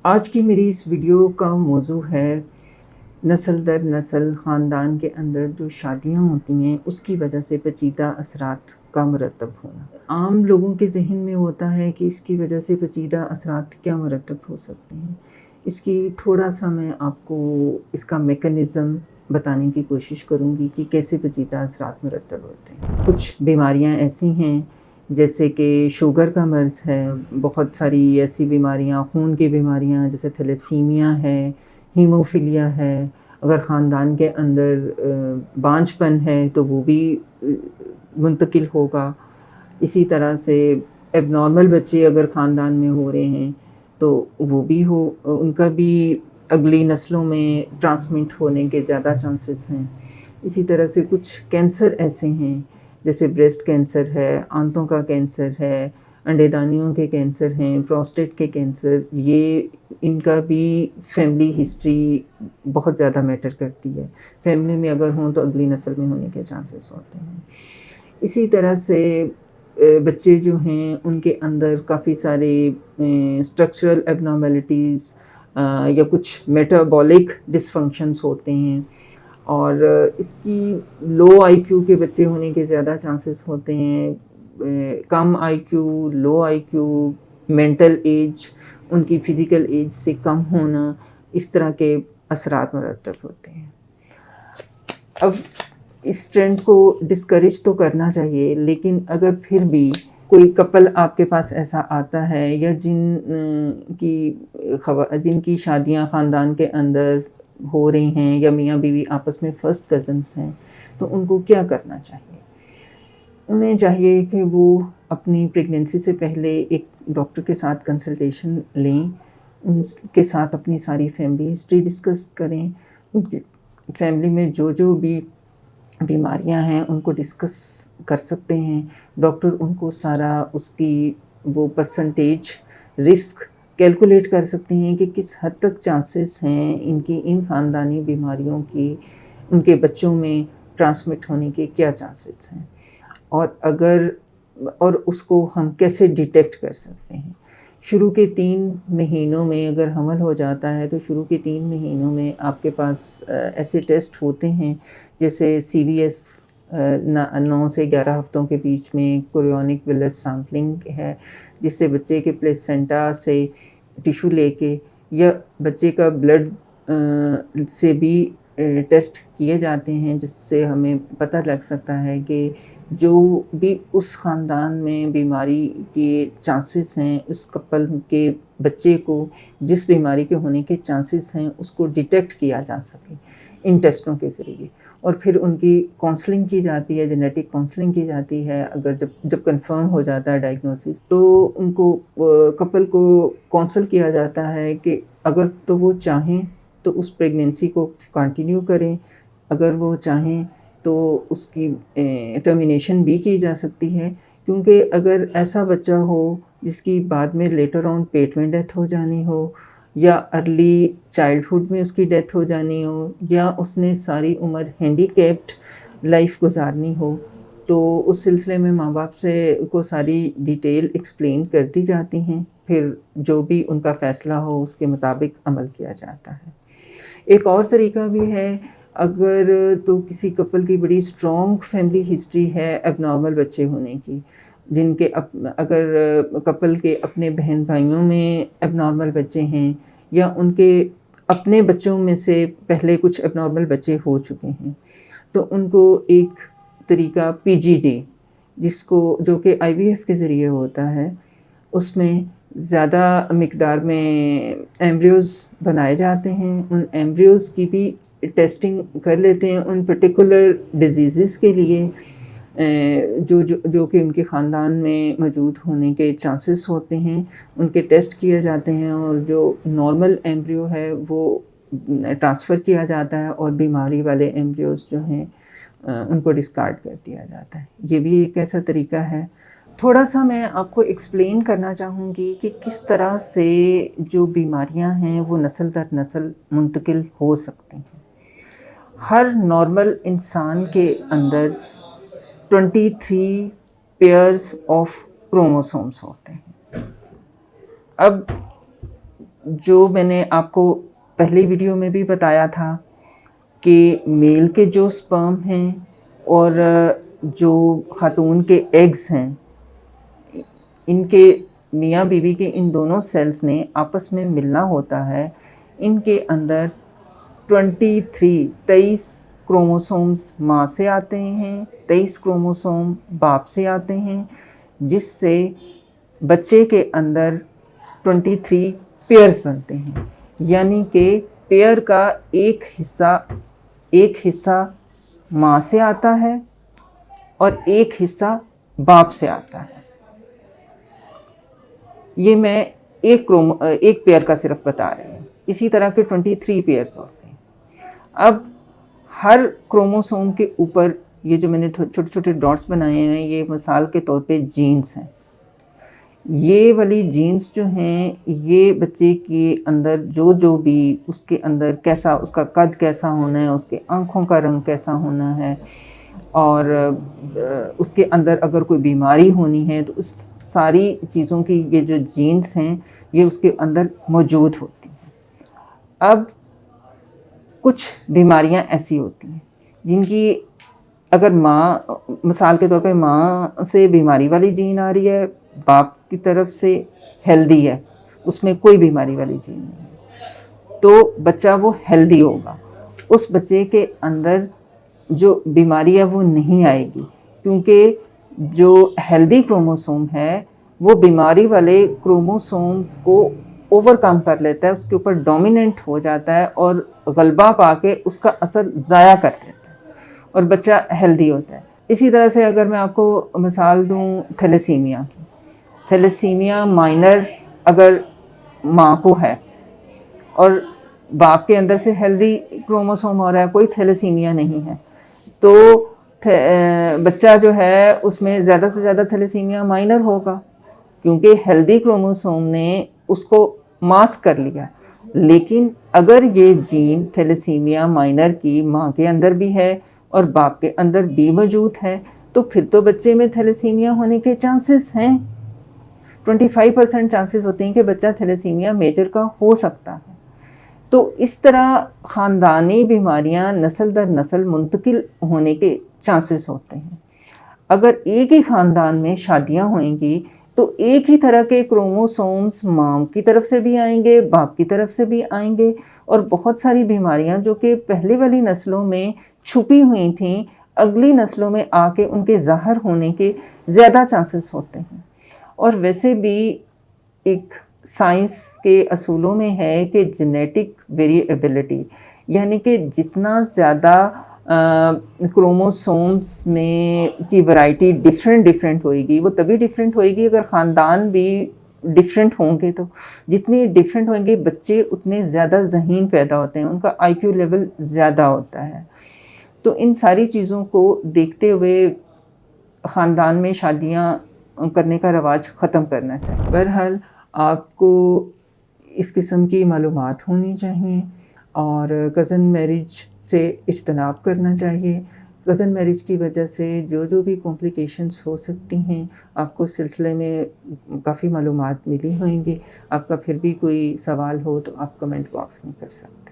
آج کی میری اس ویڈیو کا موضوع ہے نسل در نسل خاندان کے اندر جو شادیاں ہوتی ہیں اس کی وجہ سے پیچیدہ اثرات کا مرتب ہونا۔ عام لوگوں کے ذہن میں ہوتا ہے کہ اس کی وجہ سے پیچیدہ اثرات کیا مرتب ہو سکتے ہیں۔ اس کی تھوڑا سا میں آپ کو اس کا میکانزم بتانے کی کوشش کروں گی کہ کیسے پیچیدہ اثرات مرتب ہوتے ہیں۔ کچھ بیماریاں ایسی ہیں جیسے کہ شوگر کا مرض ہے، بہت ساری ایسی بیماریاں، خون کی بیماریاں جیسے تھیلیسیمیا ہے، ہیموفیلیا ہے، اگر خاندان کے اندر بانجھ پن ہے تو وہ بھی منتقل ہوگا۔ اسی طرح سے ایب نارمل بچے اگر خاندان میں ہو رہے ہیں تو وہ بھی ان کا بھی اگلی نسلوں میں ٹرانسمٹ ہونے کے زیادہ چانسز ہیں۔ اسی طرح سے کچھ کینسر ایسے ہیں جیسے بریسٹ کینسر ہے، آنتوں کا کینسر ہے، انڈے دانیوں کے کینسر ہیں، پروسٹیٹ کے کینسر، ان کا بھی فیملی ہسٹری بہت زیادہ میٹر کرتی ہے۔ فیملی میں اگر ہوں تو اگلی نسل میں ہونے کے چانسز ہوتے ہیں۔ اسی طرح سے بچے جو ہیں ان کے اندر کافی سارے اسٹرکچرل ایب نارمیلٹیز یا کچھ میٹابولک ڈس فنکشنس ہوتے ہیں، اور اس کی لو آئی کیو کے بچے ہونے کے زیادہ چانسز ہوتے ہیں۔ کم آئی کیو، لو آئی کیو، مینٹل ایج ان کی فزیکل ایج سے کم ہونا، اس طرح کے اثرات مرتب ہوتے ہیں۔ اب اس ٹرینڈ کو ڈسکریج تو کرنا چاہیے، لیکن اگر پھر بھی کوئی کپل آپ کے پاس ایسا آتا ہے یا جن کی شادیاں خاندان کے اندر ہو رہی ہیں یا میاں بیوی آپس میں فرسٹ کزنس ہیں، تو ان کو کیا کرنا چاہیے؟ انہیں چاہیے کہ وہ اپنی پریگننسی سے پہلے ایک ڈاکٹر کے ساتھ کنسلٹیشن لیں، ان کے ساتھ اپنی ساری فیملی ہسٹری ڈسکس کریں، ان کی فیملی میں جو بھی بیماریاں ہیں ان کو ڈسکس کر سکتے ہیں۔ ڈاکٹر ان کو سارا اس کی وہ پرسنٹیج رسک کیلکولیٹ کر سکتے ہیں کہ کس حد تک چانسز ہیں ان خاندانی بیماریوں کی ان کے بچوں میں ٹرانسمٹ ہونے کے کیا چانسز ہیں، اور اس کو ہم کیسے ڈیٹیکٹ کر سکتے ہیں۔ شروع کے 3 مہینوں میں اگر حمل ہو جاتا ہے تو شروع کے 3 مہینوں میں آپ کے پاس ایسے ٹیسٹ ہوتے ہیں جیسے سی وی ایس 9 سے 11 ہفتوں کے بیچ میں کوریونک ویلس سیمپلنگ ہے، جس سے بچے کے پلیسنٹا سے ٹیشو لے کے یا بچے کا بلڈ سے بھی ٹیسٹ کیے جاتے ہیں، جس سے ہمیں پتہ لگ سکتا ہے کہ جو بھی اس خاندان میں بیماری کے چانسز ہیں، اس کپل کے بچے کو جس بیماری کے ہونے کے چانسز ہیں اس کو ڈیٹیکٹ کیا جا سکے ان ٹیسٹوں کے ذریعے، اور پھر ان کی کاؤنسلنگ کی جاتی ہے، جینیٹک کاؤنسلنگ کی جاتی ہے۔ اگر جب کنفرم ہو جاتا ہے ڈائگنوسس تو ان کو کپل کو کاؤنسل کیا جاتا ہے کہ اگر تو وہ چاہیں تو اس پریگننسی کو کنٹینیو کریں، اگر وہ چاہیں تو اس کی ٹرمینیشن بھی کی جا سکتی ہے، کیونکہ اگر ایسا بچہ ہو جس کی بعد میں لیٹر آن پیٹ میں ڈیتھ ہو جانی ہو، یا ارلی چائلڈہڈ میں اس کی ڈیتھ ہو جانی ہو، یا اس نے ساری عمر ہینڈی کیپڈ لائف گزارنی ہو، تو اس سلسلے میں ماں باپ کو ساری ڈیٹیل ایکسپلین کر دی جاتی ہیں، پھر جو بھی ان کا فیصلہ ہو اس کے مطابق عمل کیا جاتا ہے۔ ایک اور طریقہ بھی ہے، اگر تو کسی کپل کی بڑی اسٹرانگ فیملی ہسٹری ہے ایب نارمل بچے ہونے کی، اگر کپل کے اپنے بہن بھائیوں میں ایب نارمل بچے ہیں یا ان کے اپنے بچوں میں سے پہلے کچھ ایب نارمل بچے ہو چکے ہیں، تو ان کو ایک طریقہ پی جی ڈی جو کہ آئی وی ایف کے ذریعے ہوتا ہے، اس میں زیادہ مقدار میں ایمبریوز بنائے جاتے ہیں، ان ایمبریوز کی بھی ٹیسٹنگ کر لیتے ہیں ان پرٹیکولر ڈیزیزز کے لیے جو کہ ان کے خاندان میں موجود ہونے کے چانسز ہوتے ہیں، ان کے ٹیسٹ کیے جاتے ہیں، اور جو نارمل ایمبریو ہے وہ ٹرانسفر کیا جاتا ہے، اور بیماری والے ایمبریوز جو ہیں ان کو ڈسکارڈ کر دیا جاتا ہے۔ یہ بھی ایک ایسا طریقہ ہے۔ تھوڑا سا میں آپ کو ایکسپلین کرنا چاہوں گی کہ کس طرح سے جو بیماریاں ہیں وہ نسل در نسل منتقل ہو سکتی ہیں۔ ہر نارمل انسان کے اندر 23 پیئرز آف کروموسومز ہوتے ہیں۔ اب جو میں نے آپ کو پہلی ویڈیو میں بھی بتایا تھا کہ میل کے جو سپرم ہیں اور جو خاتون کے ایگز ہیں، ان کے میاں بیوی کے ان دونوں سیلز نے آپس میں ملنا ہوتا ہے، ان کے اندر 23 کروموسومز ماں سے آتے ہیں، 23 کروموسوم باپ سے آتے ہیں، جس سے بچے کے اندر 23 پیئرز بنتے ہیں، یعنی کہ پیئر کا ایک حصہ ماں سے آتا ہے اور ایک حصہ باپ سے آتا ہے۔ یہ میں ایک پیئر کا صرف بتا رہی ہوں، اسی طرح کے 23 پیئرز ہوتے ہیں۔ اب ہر کروموسوم کے اوپر یہ جو میں نے چھوٹے چھوٹے ڈاٹس بنائے ہیں، یہ مثال کے طور پہ جینز ہیں۔ یہ والی جینز جو ہیں، یہ بچے کے اندر جو بھی اس کے اندر کیسا، اس کا قد کیسا ہونا ہے، اس کے آنکھوں کا رنگ کیسا ہونا ہے، اور اس کے اندر اگر کوئی بیماری ہونی ہے تو اس ساری چیزوں کی یہ جو جینز ہیں یہ اس کے اندر موجود ہوتی ہیں۔ اب کچھ بیماریاں ایسی ہوتی ہیں جن کی اگر ماں، مثال کے طور پہ ماں سے بیماری والی جین آ رہی ہے، باپ کی طرف سے ہیلدی ہے، اس میں کوئی بیماری والی جین نہیں ہے، تو بچہ وہ ہیلدی ہوگا۔ اس بچے کے اندر جو بیماری ہے وہ نہیں آئے گی، کیونکہ جو ہیلدی کروموسوم ہے وہ بیماری والے کروموسوم کو اوور کم کر لیتا ہے، اس کے اوپر ڈومیننٹ ہو جاتا ہے اور غلبہ پا کے اس کا اثر ضائع کر دیتا ہے اور بچہ ہیلدی ہوتا ہے۔ اسی طرح سے اگر میں آپ کو مثال دوں تھیلیسیمیا کی، تھیلیسیمیا مائنر اگر ماں کو ہے اور باپ کے اندر سے ہیلدی کروموسوم ہو رہا ہے، کوئی تھیلیسیمیا نہیں ہے، تو بچہ جو ہے اس میں زیادہ سے زیادہ تھیلیسیمیا مائنر ہوگا، کیونکہ ہیلدی کروموسوم نے اس کو ماسک کر لیا۔ لیکن اگر یہ جین تھیلیسیمیا مائنر کی ماں کے اندر بھی ہے اور باپ کے اندر بھی موجود ہے، تو پھر تو بچے میں تھیلیسیمیا ہونے کے چانسز ہیں، 25% چانسز ہوتے ہیں کہ بچہ تھیلیسیمیا میجر کا ہو سکتا ہے۔ تو اس طرح خاندانی بیماریاں نسل در نسل منتقل ہونے کے چانسز ہوتے ہیں۔ اگر ایک ہی خاندان میں شادیاں ہوئیں گی تو ایک ہی طرح کے کروموسومز ماں کی طرف سے بھی آئیں گے، باپ کی طرف سے بھی آئیں گے، اور بہت ساری بیماریاں جو کہ پہلے والی نسلوں میں چھپی ہوئی تھیں، اگلی نسلوں میں آ کے ان کے ظاہر ہونے کے زیادہ چانسز ہوتے ہیں۔ اور ویسے بھی ایک سائنس کے اصولوں میں ہے کہ جینیٹک ویریبلٹی، یعنی کہ جتنا زیادہ کروموسومز میں کی ورائٹی ڈیفرنٹ ہوئے گی، وہ تبھی ڈیفرنٹ ہوئے گی اگر خاندان بھی ڈیفرنٹ ہوں گے، تو جتنی ڈیفرنٹ ہوئیں گے بچے اتنے زیادہ ذہین پیدا ہوتے ہیں، ان کا آئی کیو لیول زیادہ ہوتا ہے۔ تو ان ساری چیزوں کو دیکھتے ہوئے خاندان میں شادیاں کرنے کا رواج ختم کرنا چاہیے۔ بہرحال آپ کو اس قسم کی معلومات ہونی چاہیے اور کزن میرج سے اجتناب کرنا چاہیے۔ کزن میرج کی وجہ سے جو بھی کمپلیکیشنز ہو سکتی ہیں، آپ کو اس سلسلے میں کافی معلومات ملی ہوئیں گی۔ آپ کا پھر بھی کوئی سوال ہو تو آپ کمنٹ باکس میں کر سکتے ہیں۔